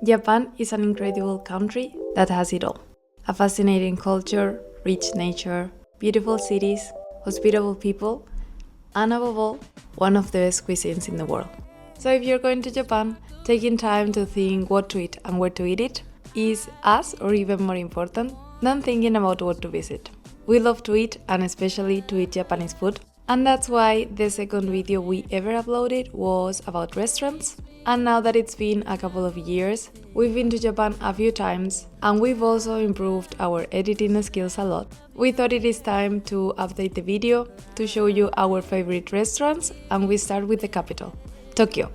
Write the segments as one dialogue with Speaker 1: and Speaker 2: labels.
Speaker 1: Japan is an incredible country that has it all. A fascinating culture, rich nature, beautiful cities, hospitable people, and above all, one of the best cuisines in the world. So if you're going to Japan, taking time to think what to eat and where to eat it is as or even more important than thinking about what to visit. We love to eat, and especially to eat Japanese food, and that's why the second video we ever uploaded was about restaurants. And now that it's been a couple of years, we've been to Japan a few times and we've also improved our editing skills a lot. We thought it is time to update the video to show you our favorite restaurants, and we start with the capital, Tokyo.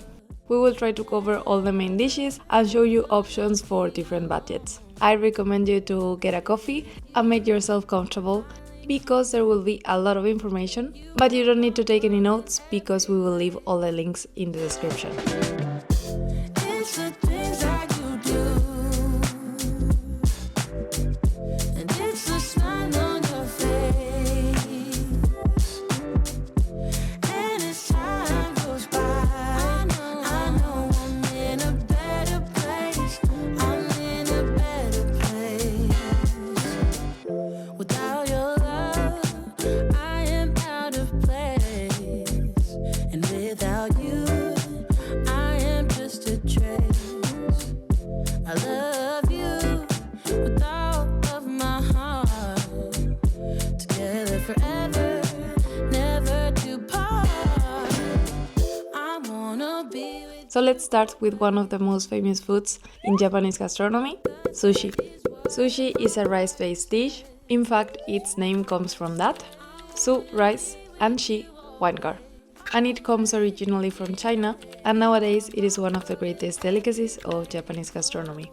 Speaker 1: We will try to cover all the main dishes and show you options for different budgets. I recommend you to get a coffee and make yourself comfortable because there will be a lot of information, but you don't need to take any notes because we will leave all the links in the description. So let's start with one of the most famous foods in Japanese gastronomy, sushi. Sushi is a rice-based dish. In fact, its name comes from that. Su, rice, and shi, wine car. And it comes originally from China, and nowadays it is one of the greatest delicacies of Japanese gastronomy.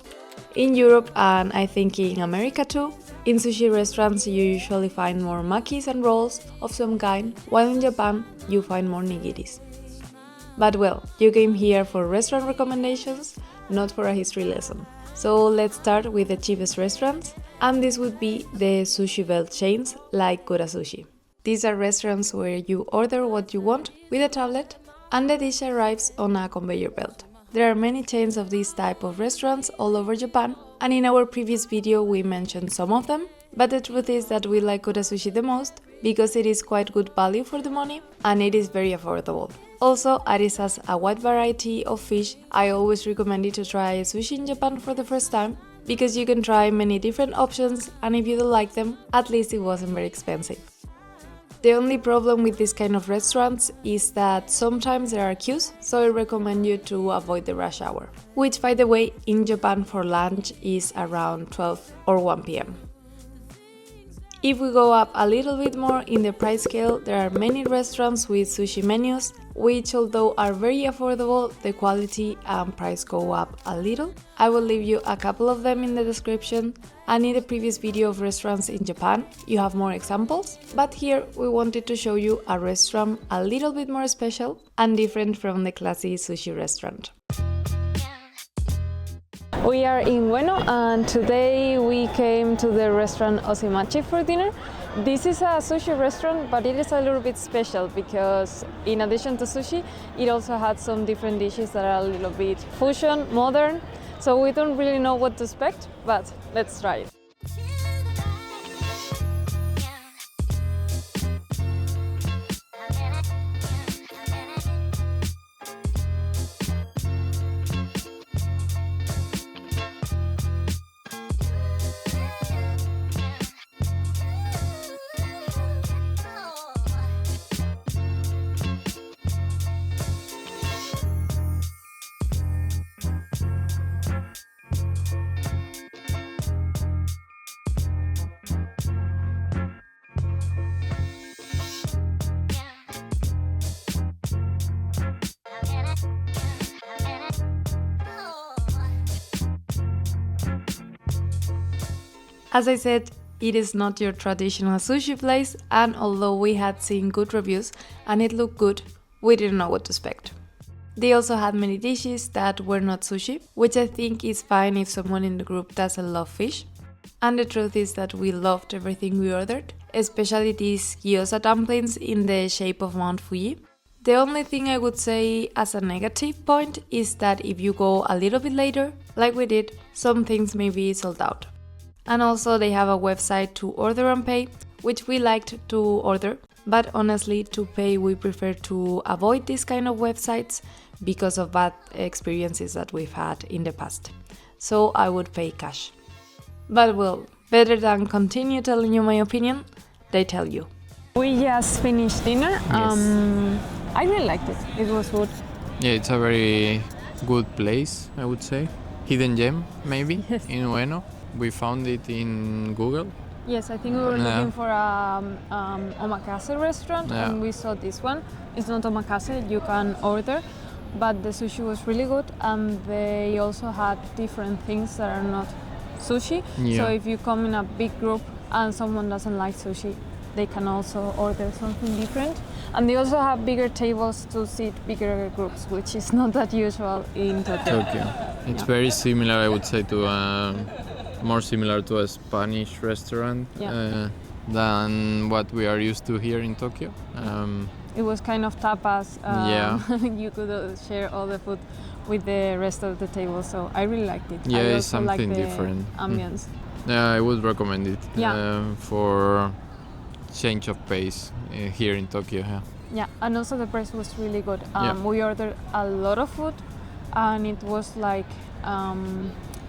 Speaker 1: In Europe, and I think in America too, in sushi restaurants you usually find more makis and rolls of some kind, while in Japan you find more nigiris. But well, you came here for restaurant recommendations, not for a history lesson. So let's start with the cheapest restaurants, and this would be the sushi belt chains like Kura Sushi. These are restaurants where you order what you want with a tablet and the dish arrives on a conveyor belt. There are many chains of this type of restaurants all over Japan, and in our previous video we mentioned some of them, but the truth is that we like Kura Sushi the most because it is quite good value for the money and it is very affordable. Also, Aris has a wide variety of fish. I always recommend you to try sushi in Japan for the first time because you can try many different options, and if you don't like them, at least it wasn't very expensive. The only problem with this kind of restaurants is that sometimes there are queues, so I recommend you to avoid the rush hour, which by the way in Japan for lunch is around 12 or 1 p.m. If we go up a little bit more in the price scale, there are many restaurants with sushi menus, which although are very affordable, the quality and price go up a little. I will leave you a couple of them in the description, and in the previous video of restaurants in Japan, you have more examples, but here we wanted to show you a restaurant a little bit more special and different from the classy sushi restaurant. We are in Ueno, and today we came to the restaurant Osemachi for dinner. This is a sushi restaurant, but it is a little bit special because in addition to sushi, it also had some different dishes that are a little bit fusion, modern. So we don't really know what to expect, but let's try it. As I said, it is not your traditional sushi place, and although we had seen good reviews and it looked good, we didn't know what to expect. They also had many dishes that were not sushi, which I think is fine if someone in the group doesn't love fish. And the truth is that we loved everything we ordered, especially these gyoza dumplings in the shape of Mount Fuji. The only thing I would say as a negative point is that if you go a little bit later, like we did, some things may be sold out. And also they have a website to order and pay, which we liked to order, but honestly to pay we prefer to avoid these kind of websites because of bad experiences that we've had in the past. So I would pay cash. But well, better than continue telling you my opinion, they tell you.
Speaker 2: We just finished dinner.
Speaker 1: Yes.
Speaker 2: I really liked it. It was good.
Speaker 3: Yeah, it's a very good place, I would say. Hidden gem, maybe,
Speaker 2: Yes.
Speaker 3: in Ueno. We found it in Google.
Speaker 2: Yes, I think we were
Speaker 3: Yeah.
Speaker 2: looking for a omakase restaurant,
Speaker 3: Yeah.
Speaker 2: and we saw this one. It's not omakase, you can order, but the sushi was really good, and they also had different things that are not sushi.
Speaker 3: Yeah.
Speaker 2: So if you come in a big group and someone doesn't like sushi, they can also order something different. And they also have bigger tables to sit bigger groups, which is not that usual in Tokyo.
Speaker 3: Tokyo. It's
Speaker 2: Yeah.
Speaker 3: very similar, I would say, to more similar to a Spanish restaurant
Speaker 2: Yeah.
Speaker 3: than what we are used to here in Tokyo.
Speaker 2: It was kind of tapas.
Speaker 3: Yeah.
Speaker 2: You could share all the food with the rest of the table, so I really liked it.
Speaker 3: Yeah,
Speaker 2: I
Speaker 3: it's
Speaker 2: also like
Speaker 3: something
Speaker 2: the
Speaker 3: different.
Speaker 2: ambience.
Speaker 3: Yeah, I would recommend it
Speaker 2: Yeah.
Speaker 3: for change of pace here in Tokyo. Yeah.
Speaker 2: Yeah, and also the price was really good.
Speaker 3: Yeah.
Speaker 2: We ordered a lot of food, and it was like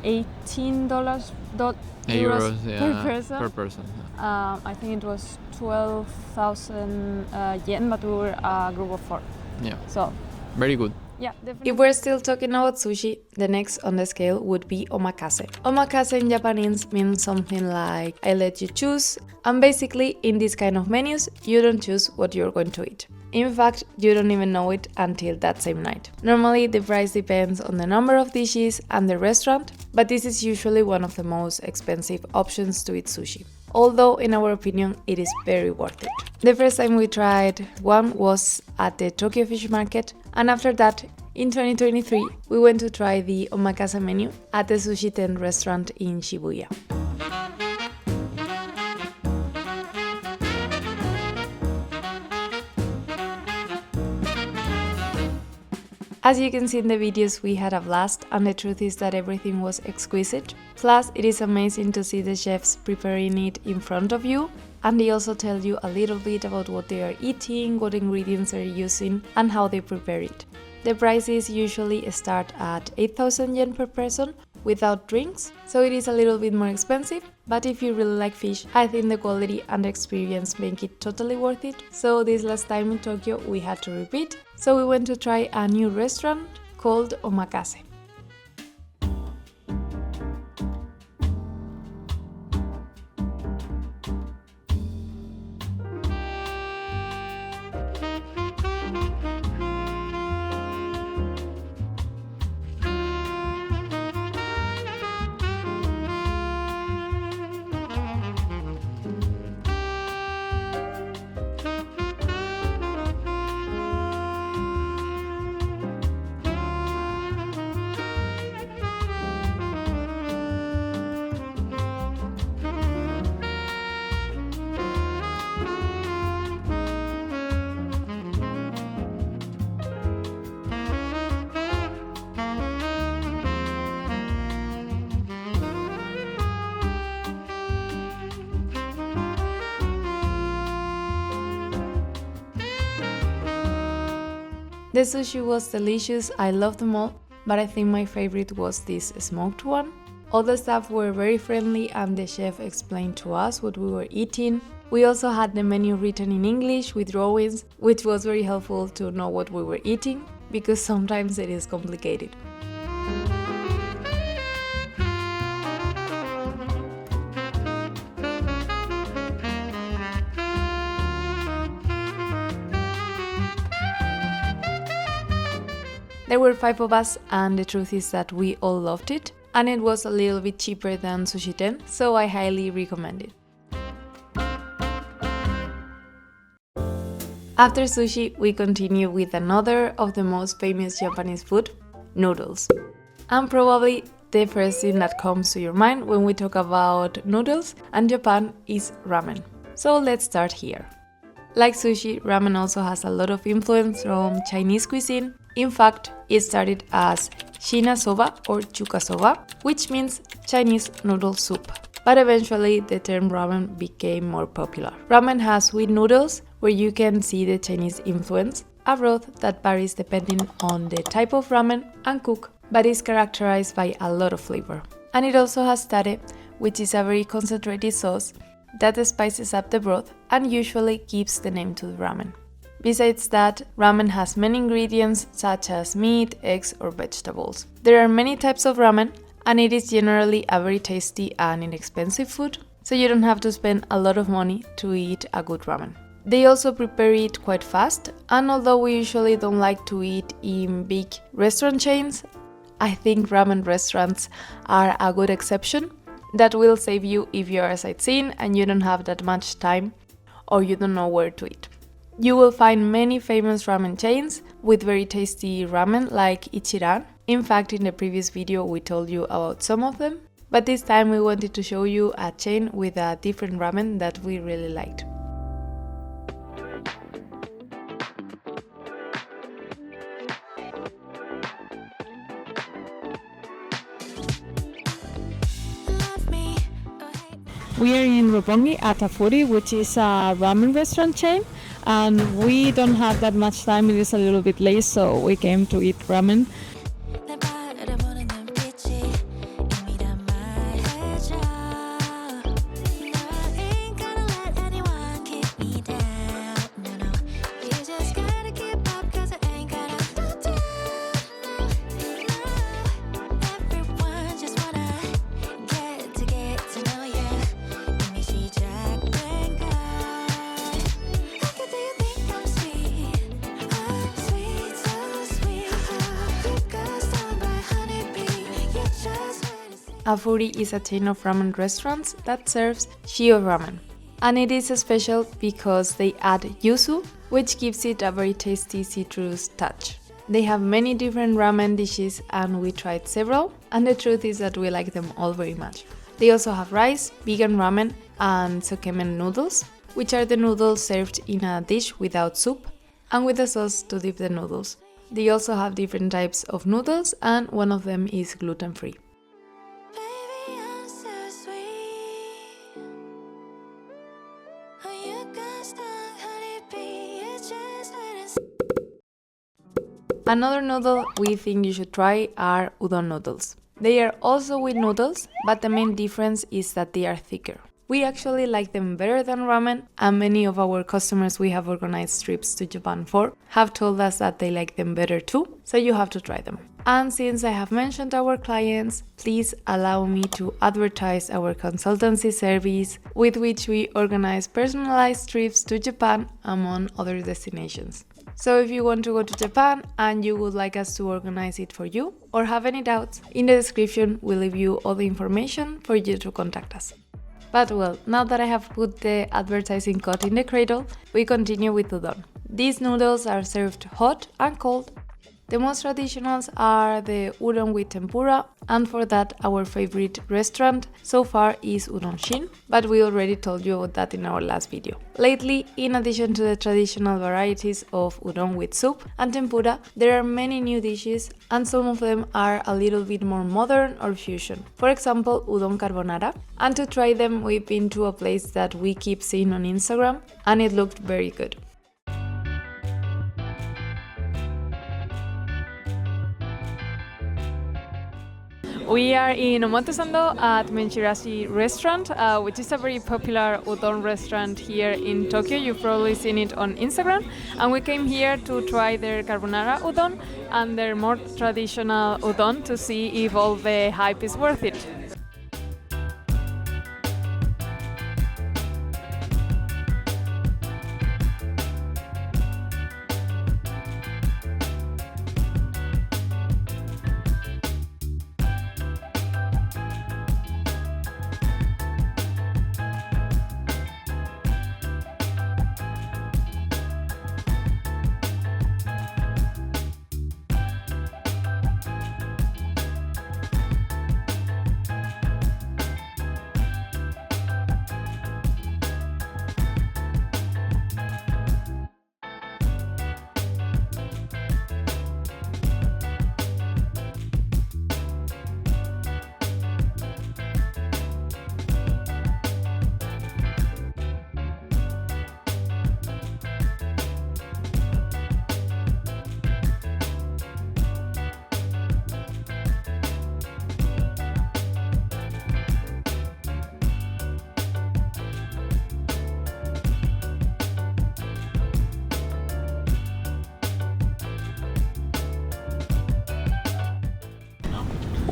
Speaker 2: $18 euros
Speaker 3: yeah,
Speaker 2: per person.
Speaker 3: Per person.
Speaker 2: I think it was 12,000 yen, but we were a group of 4.
Speaker 3: Yeah,
Speaker 2: So
Speaker 3: very good.
Speaker 2: yeah, definitely.
Speaker 1: If we're still talking about sushi, the next on the scale would be omakase. Omakase in Japanese means something like I let you choose, and basically in these kind of menus, you don't choose what you're going to eat. In fact, you don't even know it until that same night. Normally, the price depends on the number of dishes and the restaurant, but this is usually one of the most expensive options to eat sushi. Although, in our opinion, it is very worth it. The first time we tried one was at the Tokyo Fish Market, and after that, in 2023, we went to try the omakase menu at the Sushi Ten restaurant in Shibuya. As you can see in the videos, we had a blast, and the truth is that everything was exquisite. Plus, it is amazing to see the chefs preparing it in front of you, and they also tell you a little bit about what they are eating, what ingredients they're using, and how they prepare it. The prices usually start at 8,000 yen per person without drinks, so it is a little bit more expensive, but if you really like fish, I think the quality and the experience make it totally worth it. So this last time in Tokyo we had to repeat, so we went to try a new restaurant called Omakase. The sushi was delicious, I loved them all, but I think my favorite was this smoked one. All the staff were very friendly and the chef explained to us what we were eating. We also had the menu written in English with drawings, which was very helpful to know what we were eating, because sometimes it is complicated. There were 5 of us, and the truth is that we all loved it, and it was a little bit cheaper than Sushi Ten, so I highly recommend it. After sushi, we continue with another of the most famous Japanese food, noodles. And probably the first thing that comes to your mind when we talk about noodles and Japan is ramen. So let's start here. Like sushi, ramen also has a lot of influence from Chinese cuisine. In fact, it started as Shina soba or chuka soba, which means Chinese noodle soup. But eventually, the term ramen became more popular. Ramen has sweet noodles, where you can see the Chinese influence, a broth that varies depending on the type of ramen and cook, but is characterized by a lot of flavor. And it also has tare, which is a very concentrated sauce that spices up the broth and usually gives the name to the ramen. Besides that, ramen has many ingredients such as meat, eggs, or vegetables. There are many types of ramen, and it is generally a very tasty and inexpensive food, so you don't have to spend a lot of money to eat a good ramen. They also prepare it quite fast, and although we usually don't like to eat in big restaurant chains, I think ramen restaurants are a good exception that will save you if you are sightseeing and you don't have that much time or you don't know where to eat. You will find many famous ramen chains with very tasty ramen like Ichiran. In fact, in the previous video we told you about some of them, but this time we wanted to show you a chain with a different ramen that we really liked.
Speaker 2: We are in Roppongi at a foodie, which is a ramen restaurant chain, and we don't have that much time. It is a little bit late, so we came to eat ramen.
Speaker 1: A foodie is a chain of ramen restaurants that serves shio ramen. And it is special because they add yuzu, which gives it a very tasty citrus touch. They have many different ramen dishes and we tried several, and the truth is that we like them all very much. They also have rice, vegan ramen, and sokemen noodles, which are the noodles served in a dish without soup and with a sauce to dip the noodles. They also have different types of noodles and one of them is gluten-free. Another noodle we think you should try are udon noodles. They are also with noodles, but the main difference is that they are thicker. We actually like them better than ramen, and many of our customers we have organized trips to Japan for have told us that they like them better too, so you have to try them. And since I have mentioned our clients, please allow me to advertise our consultancy service with which we organize personalized trips to Japan among other destinations. So if you want to go to Japan and you would like us to organize it for you or have any doubts, in the description we'll leave you all the information for you to contact us. But well, now that I have put the advertising cut in the cradle, we continue with udon. These noodles are served hot and cold. The most traditionals are the udon with tempura, and for that our favorite restaurant so far is Udon Shin, but we already told you about that in our last video. Lately, in addition to the traditional varieties of udon with soup and tempura, there are many new dishes and some of them are a little bit more modern or fusion. For example, udon carbonara, and to try them we've been to a place that we keep seeing on Instagram and it looked very good.
Speaker 2: We are in Omotesando at Menchirashi restaurant, which is a very popular udon restaurant here in Tokyo. You've probably seen it on Instagram. And we came here to try their carbonara udon and their more traditional udon to see if all the hype is worth it.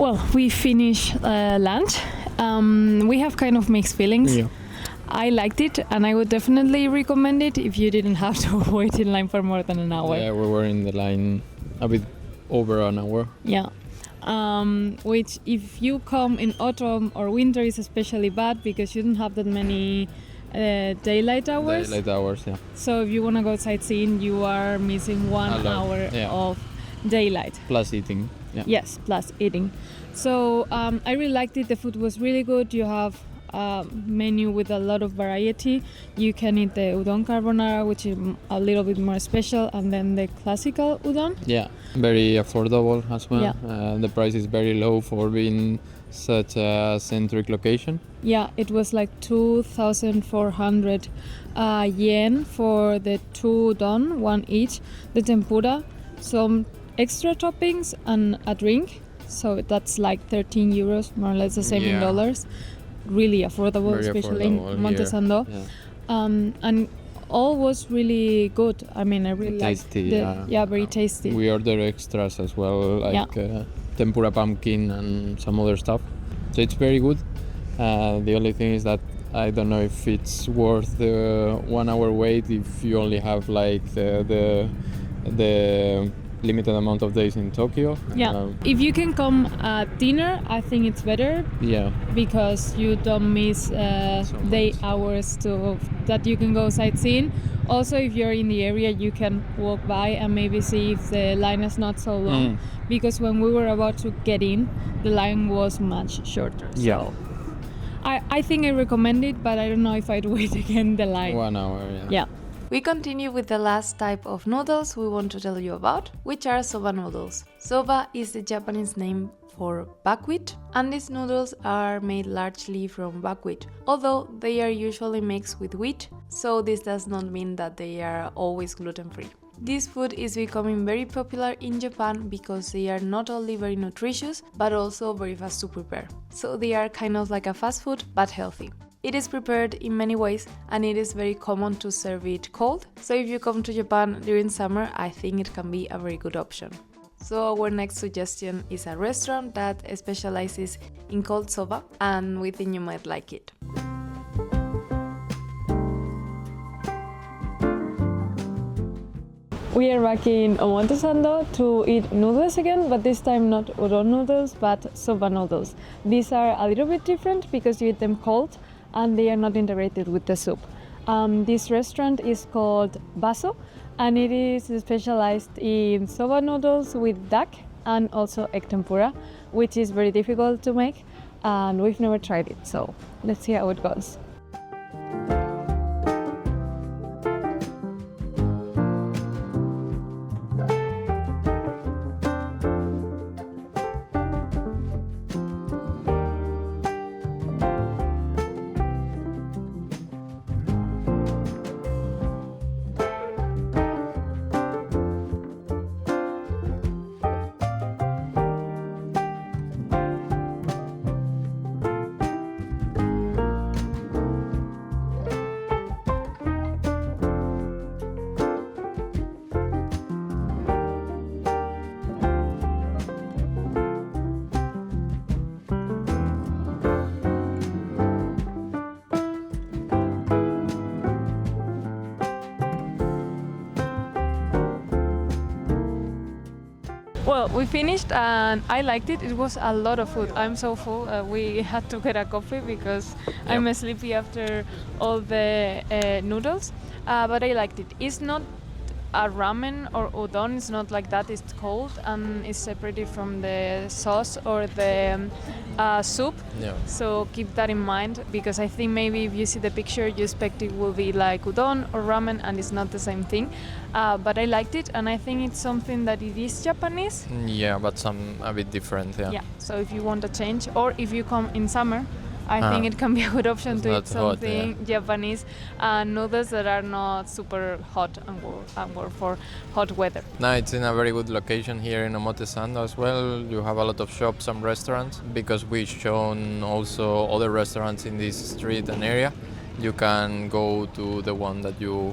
Speaker 2: Well, we finished lunch. We have kind of mixed feelings.
Speaker 3: Yeah.
Speaker 2: I liked it, and I would definitely recommend it if you didn't have to wait in line for more than an hour.
Speaker 3: Yeah, we were in the line a bit over an hour.
Speaker 2: Yeah. Which, if you come in autumn or winter, is especially bad because you don't have that many daylight hours.
Speaker 3: Daylight hours, yeah.
Speaker 2: So if you want to go sightseeing, you are missing 1 hour of daylight.
Speaker 3: Plus eating. Yeah.
Speaker 2: Yes, plus eating. So I really liked it. The food was really good. You have a menu with a lot of variety. You can eat the udon carbonara, which is a little bit more special, and then the classical udon.
Speaker 3: Yeah, very affordable as well.
Speaker 2: Yeah.
Speaker 3: The price is very low for being such a centric location.
Speaker 2: Yeah, it was like 2,400 yen for the two udon, one each. The tempura, some extra toppings, and a drink. So that's like 13 euros, more or less the same in dollars. Really affordable,
Speaker 3: Very
Speaker 2: especially
Speaker 3: affordable
Speaker 2: in Omotesando.
Speaker 3: Yeah.
Speaker 2: And all was really good. I mean, I really
Speaker 3: tasty,
Speaker 2: liked very tasty.
Speaker 3: We ordered extras as well, like tempura pumpkin and some other stuff. So it's very good. The only thing is that I don't know if it's worth the 1 hour wait if you only have like the limited amount of days in Tokyo.
Speaker 2: Yeah. If you can come at dinner, I think it's better.
Speaker 3: Yeah.
Speaker 2: Because you don't miss day hours that you can go sightseeing. Also, if you're in the area, you can walk by and maybe see if the line is not so long. Because when we were about to get in, the line was much shorter.
Speaker 3: Yeah.
Speaker 2: So I think I recommend it, but I don't know if I'd wait again the line.
Speaker 3: 1 hour,
Speaker 2: Yeah.
Speaker 1: We continue with the last type of noodles we want to tell you about, which are soba noodles. Soba is the Japanese name for buckwheat, and these noodles are made largely from buckwheat, although they are usually mixed with wheat, so this does not mean that they are always gluten-free. This food is becoming very popular in Japan because they are not only very nutritious, but also very fast to prepare. So they are kind of like a fast food, but healthy. It is prepared in many ways, and it is very common to serve it cold. So if you come to Japan during summer, I think it can be a very good option. So our next suggestion is a restaurant that specializes in cold soba, and we think you might like it.
Speaker 2: We are back in Omotesando to eat noodles again, but this time not udon noodles, but soba noodles. These are a little bit different because you eat them cold, and they are not integrated with the soup. This restaurant is called Baso, and it is specialized in soba noodles with duck and also egg tempura, which is very difficult to make, and we've never tried it, so let's see how it goes. Well, we finished and I liked it. It was a lot of food. I'm so full. We had to get a coffee because I'm sleepy after all the noodles. But I liked it. It's not a ramen or udon. It's not like that. It's cold and it's separated from the sauce or the soup.
Speaker 3: Yeah.
Speaker 2: So keep that in mind because I think maybe if you see the picture, you expect it will be like udon or ramen, and it's not the same thing. But I liked it, and I think it's something that it is Japanese.
Speaker 3: Yeah, but some a bit different. Yeah.
Speaker 2: Yeah. So if you want a change, or if you come in summer, I think it can be a good option to eat something Japanese noodles that are not super hot and work for hot weather.
Speaker 3: No, it's in a very good location here in Omotesando as well. You have a lot of shops and restaurants because we've shown also other restaurants in this street and area. You can go to the one that you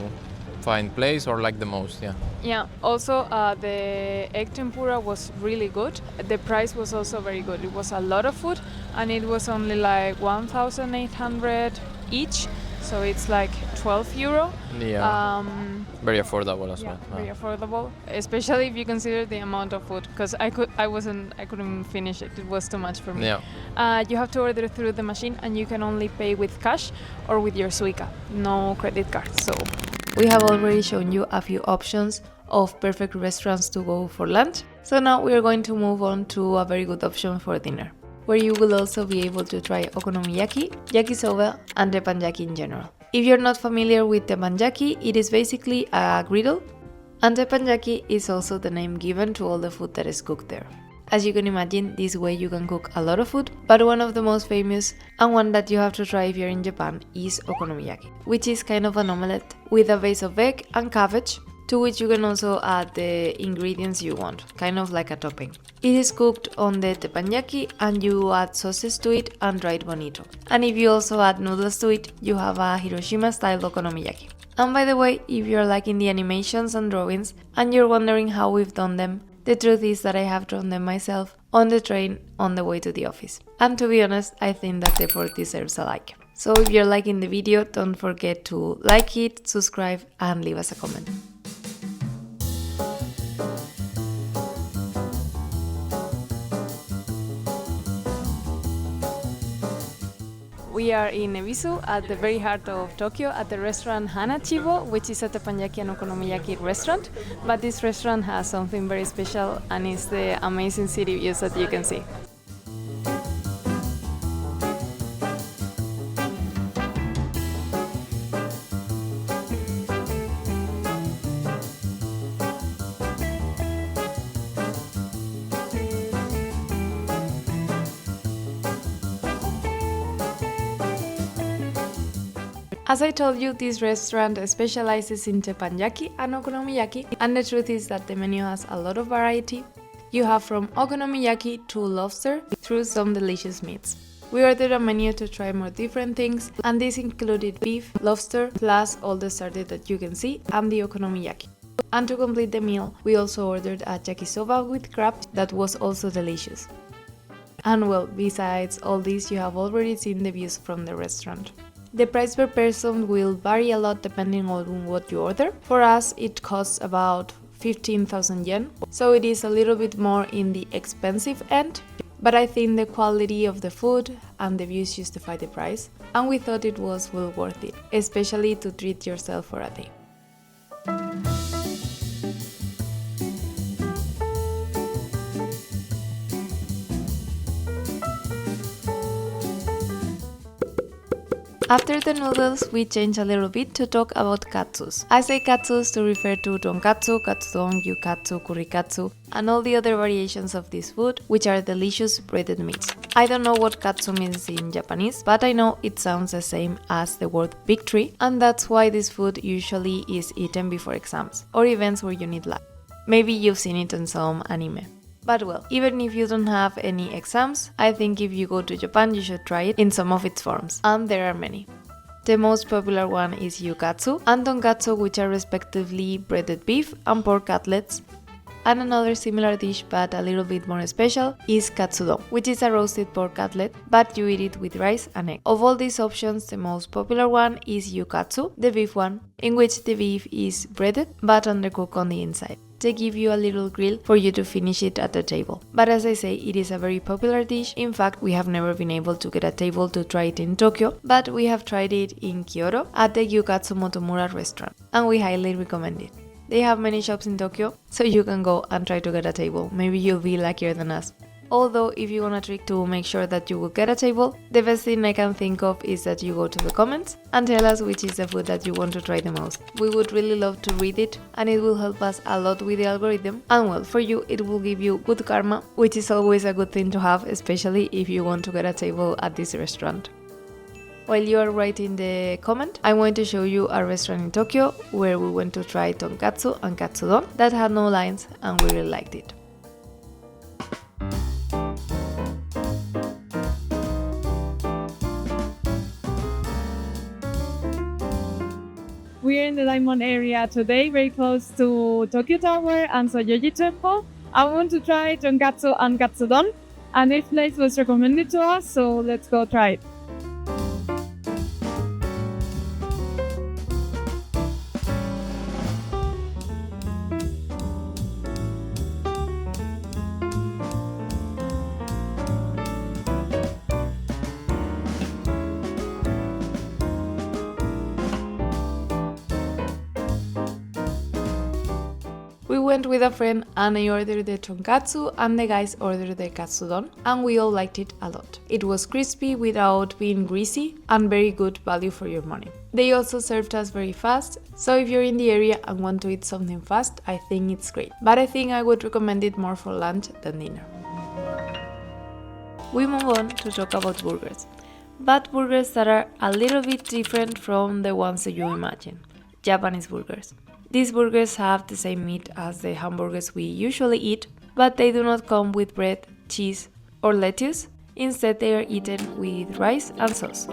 Speaker 3: find place or like the most. Yeah.
Speaker 2: Yeah, also the egg tempura was really good. The price was also very good. It was a lot of food and it was only like 1,800 each. So it's like 12 euro.
Speaker 3: Yeah. Very affordable as
Speaker 2: Yeah,
Speaker 3: well.
Speaker 2: very affordable, especially if you consider the amount of food. Because I couldn't finish it. It was too much for me.
Speaker 3: Yeah.
Speaker 2: You have to order through the machine, and you can only pay with cash or with your Suica, no credit card. So
Speaker 1: we have already shown you a few options of perfect restaurants to go for lunch. So now we are going to move on to a very good option for dinner, where you will also be able to try okonomiyaki, yakisoba, and teppanyaki in general. If you're not familiar with teppanyaki, it is basically a griddle, and teppanyaki is also the name given to all the food that is cooked there. As you can imagine, this way you can cook a lot of food, but one of the most famous and one that you have to try if you're in Japan is okonomiyaki, which is kind of an omelette with a base of egg and cabbage, to which you can also add the ingredients you want, kind of like a topping. It is cooked on the teppanyaki and you add sauces to it and dried bonito. And if you also add noodles to it, you have a Hiroshima style okonomiyaki. And by the way, if you're liking the animations and drawings and you're wondering how we've done them, the truth is that I have drawn them myself on the train on the way to the office. And to be honest, I think that the effort deserves a like. So if you're liking the video, don't forget to like it, subscribe, and leave us a comment.
Speaker 2: we are in Ebisu at the very heart of Tokyo at the restaurant Hanachibo, which is a teppanyaki and okonomiyaki restaurant. But this restaurant has something very special and it's the amazing city views that you can see.
Speaker 1: As I told you, this restaurant specializes in teppanyaki and okonomiyaki, and the truth is that the menu has a lot of variety. You have from okonomiyaki to lobster through some delicious meats. We ordered a menu to try more different things, and this included beef, lobster, plus all the starters that you can see, and the okonomiyaki. And to complete the meal, we also ordered a yakisoba with crab that was also delicious. And well, besides all this, you have already seen the views from the restaurant. The price per person will vary a lot depending on what you order. For us, it costs about 15,000 yen, so it is a little bit more in the expensive end, but I think the quality of the food and the views justify the price, and we thought it was well worth it, especially to treat yourself for a day. After the noodles, we change a little bit to talk about katsus. I say katsus to refer to tonkatsu, katsudon, gyukatsu, kurikatsu, and all the other variations of this food, which are delicious breaded meats. I don't know what katsu means in Japanese, but I know it sounds the same as the word victory, and that's why this food usually is eaten before exams or events where you need luck. Maybe you've seen it in some anime. But well, even if you don't have any exams, I think if you go to Japan, you should try it in some of its forms, and there are many. The most popular one is gyukatsu and tonkatsu, which are respectively breaded beef and pork cutlets. And another similar dish, but a little bit more special, is katsudon, which is a roasted pork cutlet, but you eat it with rice and egg. Of all these options, the most popular one is gyukatsu, the beef one, in which the beef is breaded but undercooked on the inside. They give you a little grill for you to finish it at the table. But as I say, it is a very popular dish. In fact, we have never been able to get a table to try it in Tokyo, but we have tried it in Kyoto at the Gyukatsu Motomura restaurant, and we highly recommend it. They have many shops in Tokyo, so you can go and try to get a table. Maybe you'll be luckier than us. Although, if you want a trick to make sure that you will get a table, the best thing I can think of is that you go to the comments and tell us which is the food that you want to try the most. We would really love to read it, and it will help us a lot with the algorithm. And well, for you, it will give you good karma, which is always a good thing to have, especially if you want to get a table at this restaurant. While you are writing the comment, I'm going to show you a restaurant in Tokyo where we went to try tonkatsu and katsudon that had no lines, and we really liked it.
Speaker 2: we're in the Diamond area today, very close to Tokyo Tower and Soyoji Temple. I want to try tonkatsu and katsudon, and this place was recommended to us, so let's go try it.
Speaker 1: We went with a friend and I ordered the tonkatsu and the guys ordered the katsudon, and we all liked it a lot. It was crispy without being greasy and very good value for your money. They also served us very fast, so if you're in the area and want to eat something fast, I think it's great. But I think I would recommend it more for lunch than dinner. We move on to talk about burgers, but burgers that are a little bit different from the ones that you imagine. Japanese burgers. These burgers have the same meat as the hamburgers we usually eat, but they do not come with bread, cheese, or lettuce. Instead, they are eaten with rice and sauce.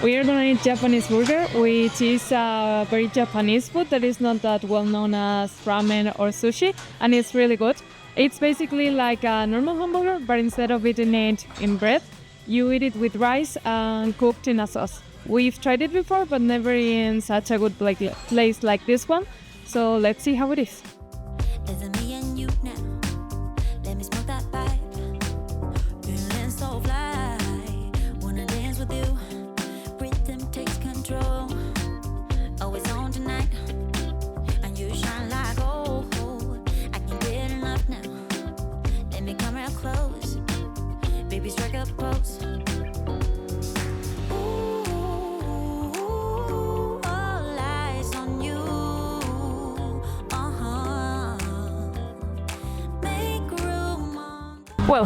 Speaker 2: We are gonna eat Japanese burger, which is a very Japanese food that is not that well known as ramen or sushi, and it's really good. It's basically like a normal hamburger, but instead of eating it in bread, you eat it with rice and cooked in a sauce. We've tried it before, but never in such a good place like this one. So let's see how it is. Well,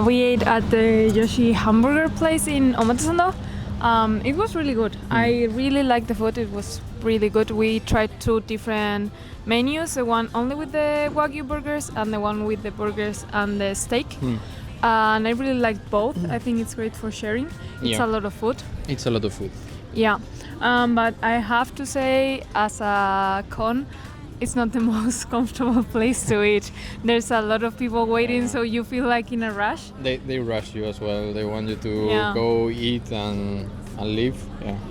Speaker 2: we ate at the Yoshi hamburger place in Omotesando. It was really good. I really liked the food. It was really good. We tried 2 different menus, the one only with the Wagyu burgers and the one with the burgers and the steak. And I really liked both. I think it's great for sharing. It's a lot of food.
Speaker 3: It's a lot of food.
Speaker 2: Yeah, but I have to say, as a con, it's not the most comfortable place to eat. There's a lot of people waiting, so you feel like in a rush.
Speaker 3: They rush you as well. They want you to go eat and leave.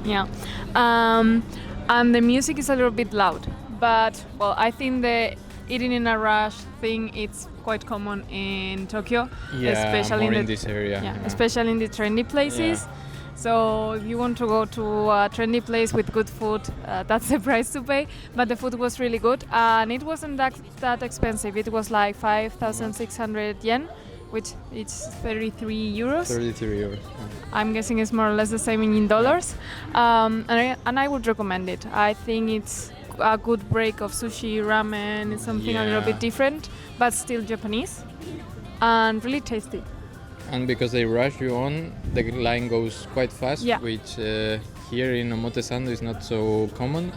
Speaker 2: Yeah. And the music is a little bit loud. But, well, I think the eating in a rush thing, it's quite common in Tokyo.
Speaker 3: Especially more in this area.
Speaker 2: Especially in the trendy places. So if you want to go to a trendy place with good food, that's the price to pay. But the food was really good, and it wasn't that expensive. It was like 5,600 yen, which is 33 euros.
Speaker 3: 33 euros.
Speaker 2: I'm guessing it's more or less the same in dollars. And I would recommend it. I think it's a good break of sushi, ramen. It's something a little bit different, but still Japanese, and really tasty.
Speaker 3: And because they rush you on, the line goes quite fast, which here in Omotesando is not so common.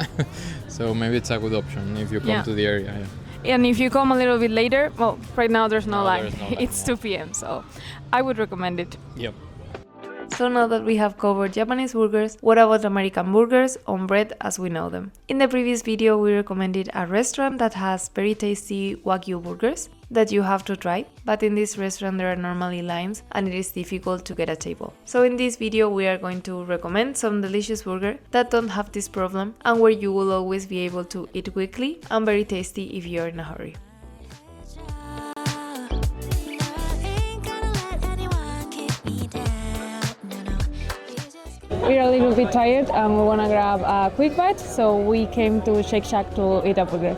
Speaker 3: So maybe it's a good option if you come to the area.
Speaker 2: And if you come a little bit later, well, right now there's no line. It's 2 p.m., so I would recommend it.
Speaker 3: Yep.
Speaker 1: So now that we have covered Japanese burgers, what about American burgers on bread as we know them? In the previous video we recommended a restaurant that has very tasty Wagyu burgers that you have to try, but in this restaurant there are normally lines and it is difficult to get a table. So in this video we are going to recommend some delicious burgers that don't have this problem and where you will always be able to eat quickly and very tasty if you are in a hurry.
Speaker 2: We're a little bit tired and we want to grab a quick bite, so we came to Shake Shack to eat a burger.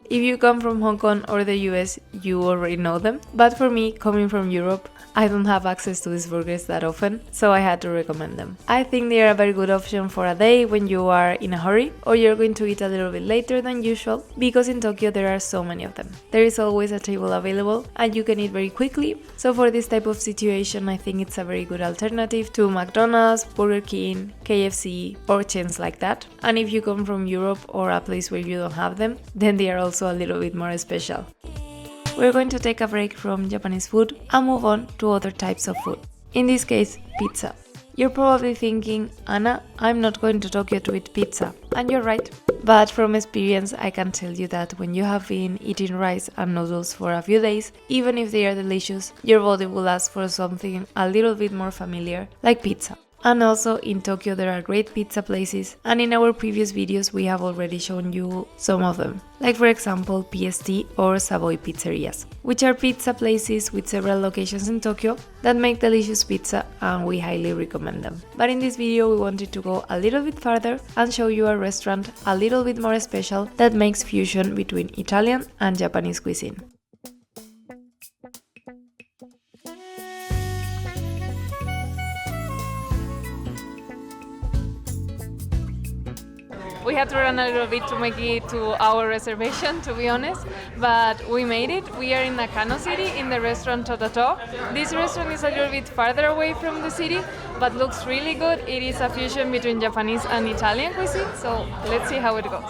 Speaker 1: If you come from Hong Kong or the US, you already know them, but for me, coming from Europe, I don't have access to these burgers that often, so I had to recommend them. I think they are a very good option for a day when you are in a hurry or you're going to eat a little bit later than usual, because in Tokyo there are so many of them. There is always a table available and you can eat very quickly, so for this type of situation I think it's a very good alternative to McDonald's, Burger King, KFC or chains like that. And if you come from Europe or a place where you don't have them, then they are also a little bit more special. we're going to take a break from Japanese food and move on to other types of food. In this case, pizza. You're probably thinking, Anna, I'm not going to Tokyo to eat pizza. And you're right. But from experience, I can tell you that when you have been eating rice and noodles for a few days, even if they are delicious, your body will ask for something a little bit more familiar, like pizza. And also in Tokyo there are great pizza places, and in our previous videos we have already shown you some of them, like for example PST or Savoy pizzerias, which are pizza places with several locations in Tokyo that make delicious pizza, and we highly recommend them. But in this video we wanted to go a little bit further and show you a restaurant a little bit more special that makes fusion between Italian and Japanese cuisine. We had to run a little bit to make it to our reservation, to be honest, but we made it. We are in Nakano City in the restaurant Tototo. This restaurant is a little bit farther away from the city, but looks really good. It is a fusion between Japanese and Italian cuisine, so let's see how it goes.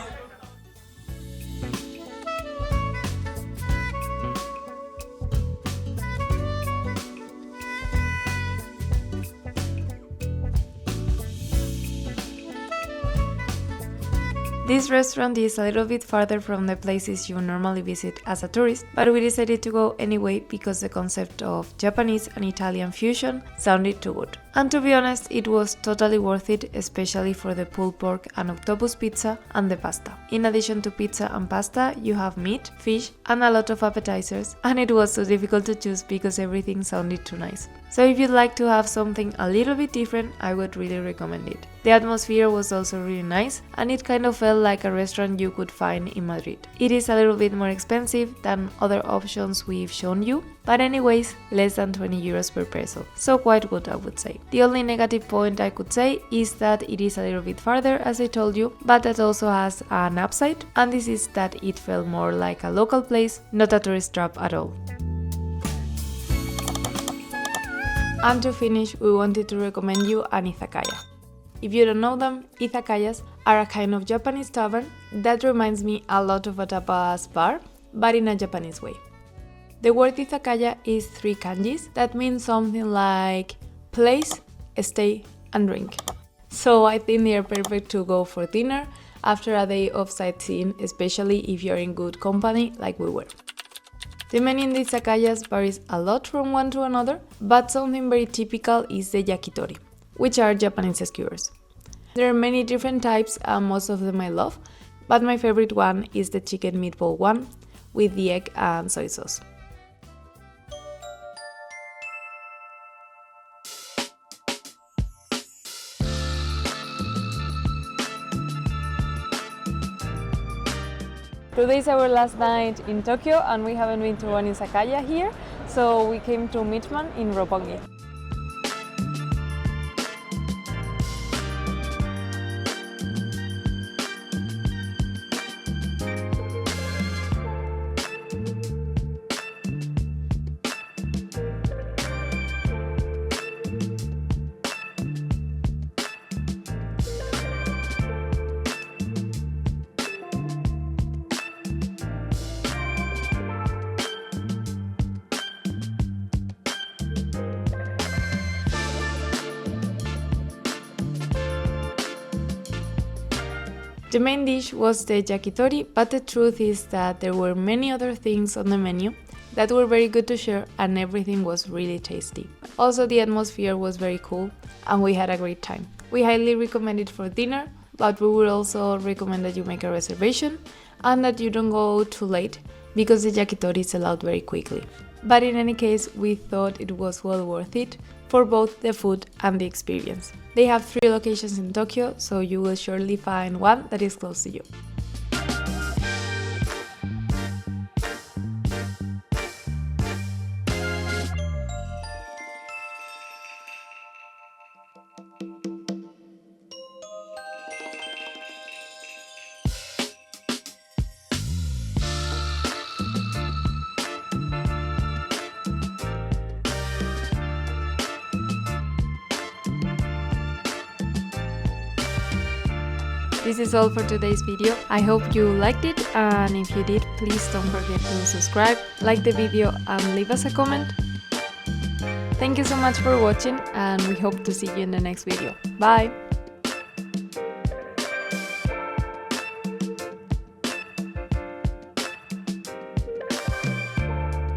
Speaker 1: This restaurant is a little bit farther from the places you normally visit as a tourist, but we decided to go anyway because the concept of Japanese and Italian fusion sounded too good. And to be honest, it was totally worth it, especially for the pulled pork and octopus pizza and the pasta. In addition to pizza and pasta, you have meat, fish, and a lot of appetizers, and it was so difficult to choose because everything sounded too nice. So if you'd like to have something a little bit different, I would really recommend it. The atmosphere was also really nice, and it kind of felt like a restaurant you could find in Madrid. It is a little bit more expensive than other options we've shown you, but anyways, less than 20 euros per peso, so quite good I would say. The only negative point I could say is that it is a little bit farther, as I told you, but that also has an upside, and this is that it felt more like a local place, not a tourist trap at all. And to finish, we wanted to recommend you an izakaya. If you don't know them, izakayas are a kind of Japanese tavern that reminds me a lot of a tapas bar, but in a Japanese way. The word izakaya is 3 kanjis that mean something like place, stay, and drink. So I think they are perfect to go for dinner after a day of sightseeing, especially if you're in good company like we were. The menu in the izakayas varies a lot from one to another, but something very typical is the yakitori, which are Japanese skewers. There are many different types and most of them I love, but my favorite one is the chicken meatball one with the egg and soy sauce. Today is our last night in Tokyo and we haven't been to an izakaya here, so we came to Meatman in Roppongi. The main dish was the yakitori, but the truth is that there were many other things on the menu that were very good to share and everything was really tasty. Also, the atmosphere was very cool and we had a great time. We highly recommend it for dinner, but we would also recommend that you make a reservation and that you don't go too late because the yakitori is allowed very quickly. But in any case, we thought it was well worth it for both the food and the experience. They have 3 locations in Tokyo, so you will surely find one that is close to you. This is all for today's video. I hope you liked it, and if you did, please don't forget to subscribe, like the video and leave us a comment. Thank you so much for watching, and we hope to see you in the next video. Bye!